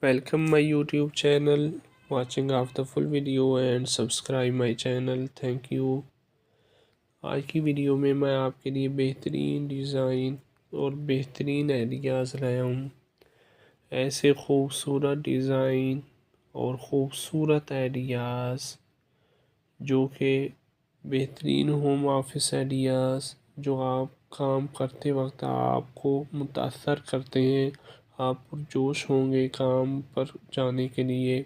Welcome my YouTube channel, watching of the full video and subscribe my channel. Thank you. आज की video में मैं आपके लिए बेहतरीन डिज़ाइन और बेहतरीन आइडियाज़ लाया हूँ। ऐसे खूबसूरत डिज़ाइन और ख़ूबसूरत आइडियाज़ जो कि बेहतरीन होम ऑफिस आइडियाज़ जो आप काम करते वक्त आपको मुतासर करते हैं, आप पुरजोश होंगे काम पर जाने के लिए।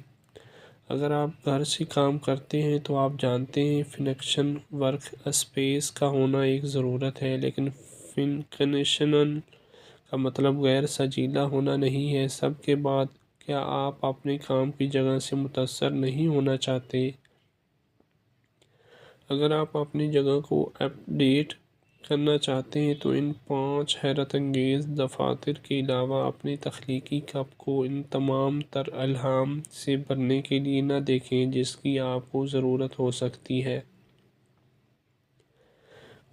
अगर आप घर से काम करते हैं तो आप जानते हैं फिनिक्शन वर्क स्पेस का होना एक ज़रूरत है, लेकिन फिनिक्शन का मतलब गैर सजीला होना नहीं है। सब के बाद क्या आप अपने काम की जगह से मुतासर नहीं होना चाहते? अगर आप अपनी जगह को अपडेट करना चाहते हैं तो इन 5 हैरत अंगेज़ दफातर के अलावा अपनी तख्लीकी कप को इन तमाम तर इल्हाम से भरने के लिए न देखें जिसकी आपको ज़रूरत हो सकती है।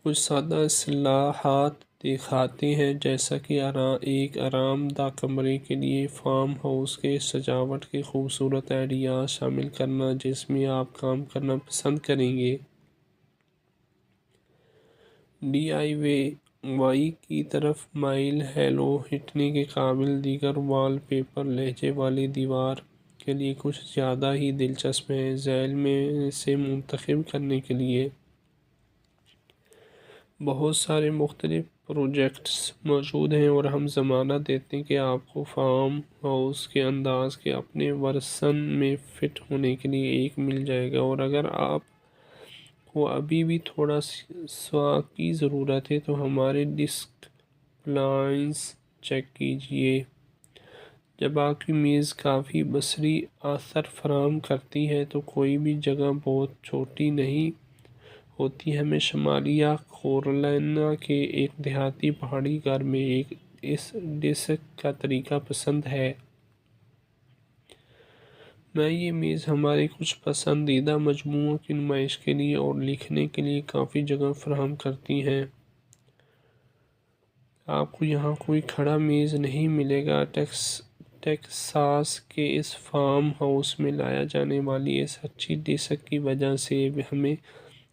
कुछ सादा इस्लाहात दिखाते हैं, जैसा कि एक आरामदा कमरे के लिए फार्म हाउस के सजावट के खूबसूरत आइडिया शामिल करना जिसमें आप काम करना पसंद करेंगे। DIY की तरफ माइल हेलो हिटने के काबिल दीगर वॉलपेपर लहजे वाली दीवार के लिए कुछ ज़्यादा ही दिलचस्प है। झैल में से मुंतखब करने के लिए बहुत सारे मुख्तलिफ प्रोजेक्ट्स मौजूद हैं और हम ज़मानत देते हैं कि आपको फार्म हाउस के अंदाज के अपने वर्सन में फ़िट होने के लिए एक मिल जाएगा। और अगर आप को अभी भी थोड़ा स्वाद की ज़रूरत है तो हमारे डिस्क प्लान्स चेक कीजिए। जब आपकी मेज़ काफ़ी बसरी असर फराहम करती है तो कोई भी जगह बहुत छोटी नहीं होती। हमें शमालिया कैरोलिना के एक देहाती पहाड़ी घर में इस डिस्क का तरीका पसंद है। मैं ये मेज़ हमारे कुछ पसंदीदा मजमूओं की नुमाइश के लिए और लिखने के लिए काफ़ी जगह फराहम करती हैं। आपको यहाँ कोई खड़ा मेज़ नहीं मिलेगा। टेक्सास के इस फार्म हाउस में लाया जाने वाली इस अच्छी डिस्क की वजह से हमें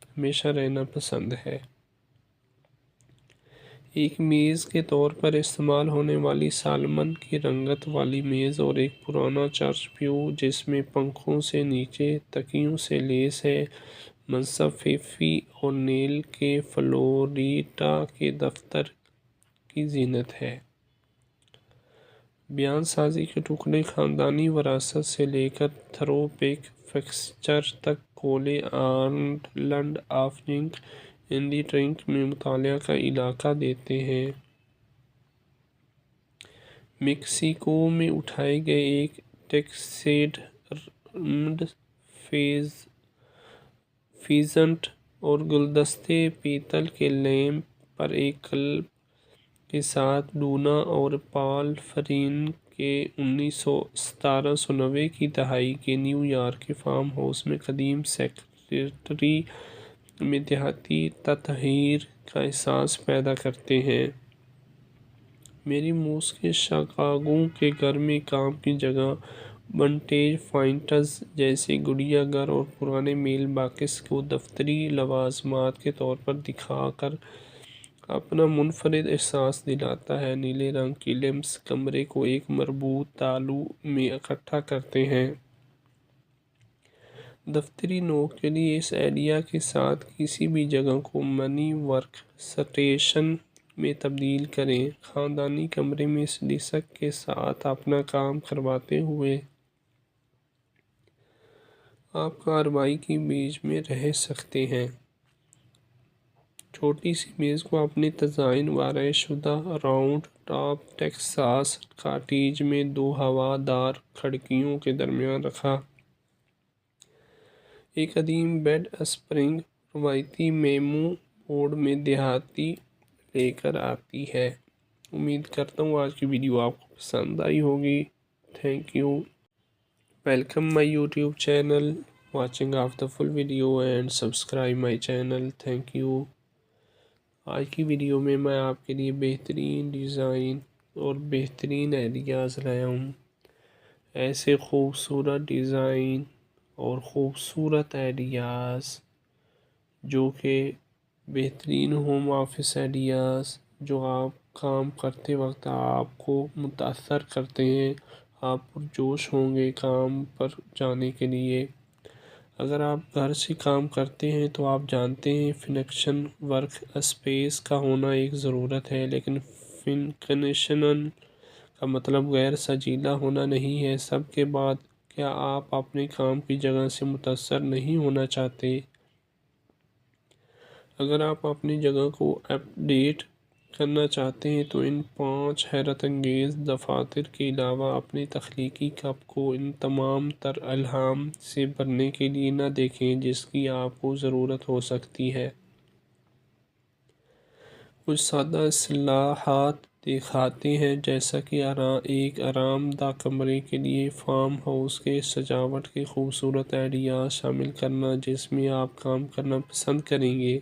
हमेशा रहना पसंद है। एक मेज़ के तौर पर इस्तेमाल होने वाली सालमन की रंगत वाली मेज़ और एक पुराना चर्च व्यू जिसमें पंखों से नीचे तकियों से लेस है, मंसफ़ी और नेल के फ्लोरिडा के दफ्तर की जीनत है। बयान साजी के टुकड़े ख़ानदानी वरासत से लेकर थ्रोबैक फिक्सचर तक कोले island of zinc in the trunk में मुतालिया का इलाका देते हैं। मेक्सिको में उठाए गए एक टेक्सेड फीजेंट और गुलदस्ते पीतल के लैंप पर एक क्लब के साथ लूना और पॉल फरीन के 1790 की दहाई के न्यूयॉर्क के फार्म हाउस में कदीम सेक्रेटरी में देहाती तत्हीर का एहसास पैदा करते हैं। मेरी मूस के शिकागो के घर में काम की जगह विंटेज फाइंटर्स जैसे गुड़िया घर और पुराने मेल बॉक्स को दफ्तरी लवाजमात के तौर पर दिखाकर अपना मुनफरिद एहसास दिलाता है। नीले रंग की लैंप्स कमरे को एक मरबूत तालू में इकट्ठा करते हैं। दफ्तरी नोक के लिए इस आइडिया के साथ किसी भी जगह को मनी वर्क स्टेशन में तब्दील करें। ख़ानदानी कमरे में इस डिस्क के साथ अपना काम करवाते हुए आप कार्रवाई की मेज में रह सकते हैं। छोटी सी मेज़ को अपने डिज़ाइन वारे शुदा राउंड टॉप टेक्सास कॉटेज में 2 हवादार खिड़कियों के दरमियान रखा। एक कदीम बेड स्प्रिंग रवायती मेमो बोर्ड में देहाती लेकर आती है। उम्मीद करता हूँ आज की वीडियो आपको पसंद आई होगी। Thank you. Welcome my YouTube channel, watching of the full video and subscribe my channel. Thank you. आज की वीडियो में मैं आपके लिए बेहतरीन डिज़ाइन और बेहतरीन आइडियाज़ लाया हूँ। ایسے خوبصورت ڈیزائن اور خوبصورت آئیڈیاز جو کہ بہترین ہوم آفس آئیڈیاز جو آپ کام کرتے وقت آپ کو متاثر کرتے ہیں، آپ پرجوش ہوں گے کام پر جانے کے لیے۔ اگر آپ گھر سے کام کرتے ہیں تو آپ جانتے ہیں فنکشن ورک اسپیس کا ہونا ایک ضرورت ہے، لیکن فنکشنل کا مطلب غیر سجیلا ہونا نہیں ہے۔ سب کے بعد کیا آپ اپنے کام کی جگہ سے متاثر نہیں ہونا چاہتے؟ اگر آپ اپنی جگہ کو اپ ڈیٹ کرنا چاہتے ہیں تو ان 5 حیرت انگیز دفاتر کے علاوہ اپنے تخلیقی کپ کو ان تمام تر الہام سے بھرنے کے لیے نہ دیکھیں جس کی آپ کو ضرورت ہو سکتی ہے۔ کچھ سادہ اصطلاحات دکھاتے ہیں، جیسا کہ ایک آرام دہ کمرے کے لیے فارم ہاؤس کے سجاوٹ کے خوبصورت آئیڈیاز شامل کرنا جس میں آپ کام کرنا پسند کریں گے۔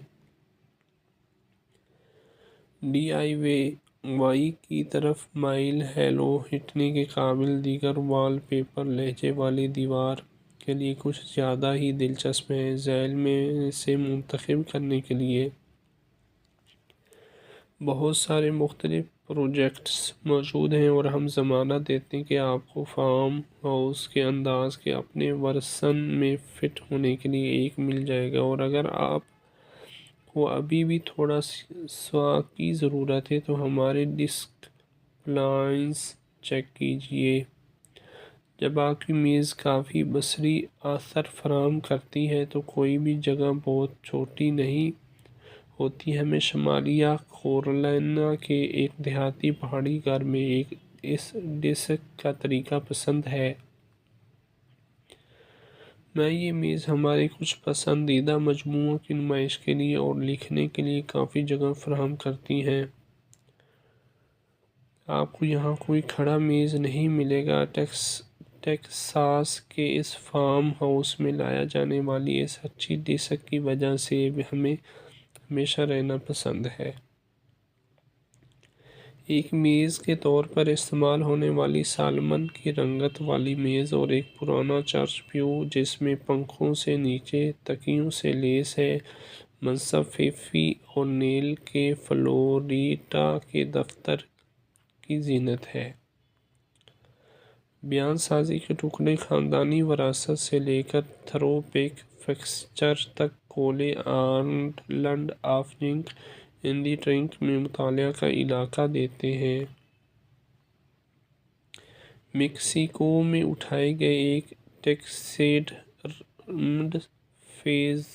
ڈی آئی وائی کی طرف مائل ہیلو ہٹنے کے قابل دیگر وال پیپر لہجے والی دیوار کے لیے کچھ زیادہ ہی دلچسپ ہیں۔ ذیل میں سے منتخب کرنے کے لیے بہت سارے مختلف پروجیکٹس موجود ہیں اور ہم ضمانت دیتے ہیں کہ آپ کو فارم ہاؤس کے انداز کے اپنے ورژن میں فٹ ہونے کے لیے ایک مل جائے گا، اور اگر آپ کو ابھی بھی تھوڑا سا کی ضرورت ہے تو ہمارے ڈیسک پلانس چیک کیجئے۔ جب آپ کی میز کافی بصری اثر فراہم کرتی ہے تو کوئی بھی جگہ بہت چھوٹی نہیں ہوتی۔ ہمیں شمالیہ کیرولینا کے ایک دیہاتی پہاڑی گھر میں اس ڈیسک کا طریقہ پسند ہے۔ یہ میز ہمارے کچھ پسندیدہ مجموعوں کی نمائش کے لیے اور لکھنے کے لیے کافی جگہ فراہم کرتی ہے۔ آپ کو یہاں کوئی کھڑا میز نہیں ملے گا۔ ٹیکساس کے اس فارم ہاؤس میں لایا جانے والی اس اچھی ڈیسک کی وجہ سے ہمیں ہمیشہ رہنا پسند ہے۔ ایک میز کے طور پر استعمال ہونے والی سالمن کی رنگت والی میز اور ایک پرانا چرچ پیو جس میں پنکھوں سے نیچے تکیوں سے لیس ہے، منصب فیفی اونیل کے فلوریڈا کے دفتر کی زینت ہے۔ بیان سازی کے ٹکڑے خاندانی وراثت سے لے کر تھرو بیک فکسچر تک کولے island of junk in the trunk میں مطالعہ کا علاقہ دیتے ہیں۔ میکسیکو میں اٹھائے گئے ایک ٹیکسیڈرمڈ فیز